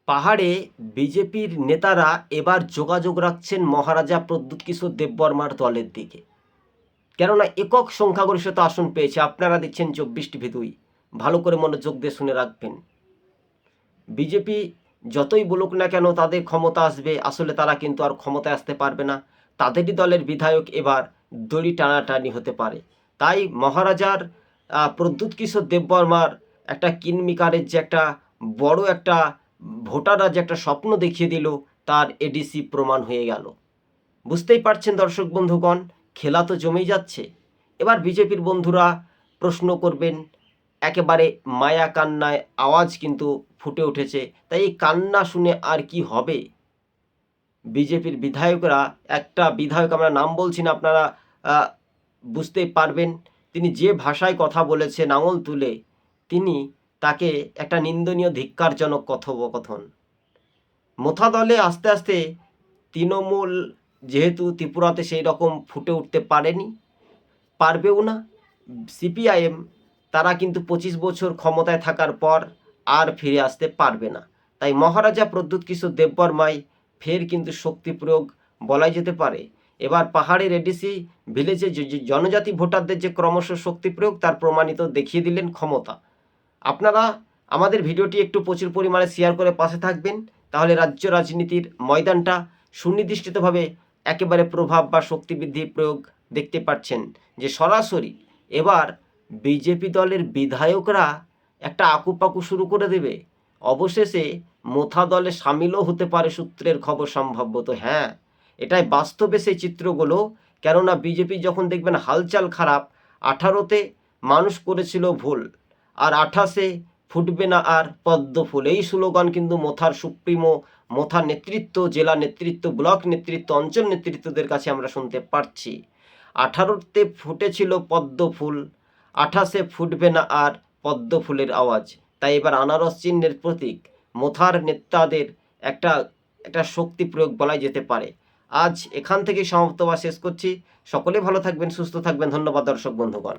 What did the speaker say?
পাহাড়ে বিজেপির নেতারা এবার যোগাযোগ রাখছেন মহারাজা প্রদ্যুৎ কিশোর দেববর্মার দলের দিকে। কেননা একক সংখ্যাগরিষ্ঠতা আসন পেয়েছে। আপনারা দিচ্ছেন 24টি। ভালো করে মনোযোগ দিয়ে শুনে রাখবেন। বিজেপি যতই বলুক না কেন তাদের ক্ষমতা আসবে, আসলে তারা কিন্তু আর ক্ষমতায় আসতে পারবে না। তাদেরই দলের বিধায়ক এবার দড়ি টানাটানি হতে পারে। তাই মহারাজার প্রদ্যুৎ কিশোর দেববর্মার একটা কিনমিকারের যে একটা বড় একটা ভোটাররা যে একটা স্বপ্ন দেখিয়ে দিল, তার এডিসি প্রমাণ হয়ে গেল। বুঝতেই পারছেন দর্শক বন্ধুগণ, খেলা তো জমেই যাচ্ছে। এবার বিজেপির বন্ধুরা প্রশ্ন করবেন, একেবারে মায়া কান্নায় আওয়াজ কিন্তু ফুটে উঠেছে। তাই এই কান্না শুনে আর কি হবে? বিজেপির বিধায়করা, একটা বিধায়ক আমরা নাম বলছি না, আপনারা বুঝতেই পারবেন, তিনি যে ভাষায় কথা বলেছেন আঙুল তুলে, তিনি তাকে একটা নিন্দনীয় ধিক্কারজনক কথোপকথন। মোথা দলে আস্তে আস্তে তৃণমূল যেহেতু ত্রিপুরাতে সেই রকম ফুটে উঠতে পারেনি, পারবেও না, সিপিআইএম তারা কিন্তু 25 বছর ক্ষমতায় থাকার পর আর ফিরে আসতে পারবে না। তাই মহারাজা প্রদ্যুৎ কিশোর দেববর্মাই ফের কিন্তু শক্তি প্রয়োগ বলাই যেতে পারে। এবার পাহাড়ের এডিসি ভিলেজে জনজাতি ভোটারদের যে ক্রমশ শক্তি প্রয়োগ, তার প্রমাণিত দেখিয়ে দিলেন ক্ষমতা। আপনারা আমাদের ভিডিওটি একটু প্রচুর পরিমাণে শেয়ার করে পাশে থাকবেন, তাহলে রাজ্য রাজনীতির ময়দানটা সুনির্দিষ্টভাবে একেবারে প্রভাব বা শক্তি বৃদ্ধি প্রয়োগ দেখতে পাচ্ছেন যে সরাসরি এবার বিজেপি দলের বিধায়করা একটা আকুপাকু শুরু করে দেবে। অবশেষে মোথা দলে সামিলও হতে পারে সূত্রের খবর সম্ভবত। হ্যাঁ, এটাই বাস্তবে সেই চিত্রগুলো। কেননা বিজেপি যখন দেখবেন হালচাল খারাপ, 18তে মানুষ করেছিল ভুল, আর 28-এ ফুটবে না আর পদ্ম ফুল, এই স্লোগান কিন্তু মোথার সুপ্রিমো, মোথার নেতৃত্ব, জেলা নেতৃত্ব, ব্লক নেতৃত্ব, অঞ্চল নেতৃত্বদের কাছে আমরা শুনতে পাচ্ছি। 18তে ফুটেছিল পদ্ম ফুল, 28-এ ফুটবে না আর পদ্ম ফুলের আওয়াজ। তাই এবার আনারস চিহ্নের প্রতীক মোথার নেতাদের একটা একটা শক্তি প্রয়োগ বলাই যেতে পারে। আজ এখান থেকে সমাপ্ত বা শেষ করছি। সকলে ভালো থাকবেন, সুস্থ থাকবেন। ধন্যবাদ দর্শক বন্ধুগণ।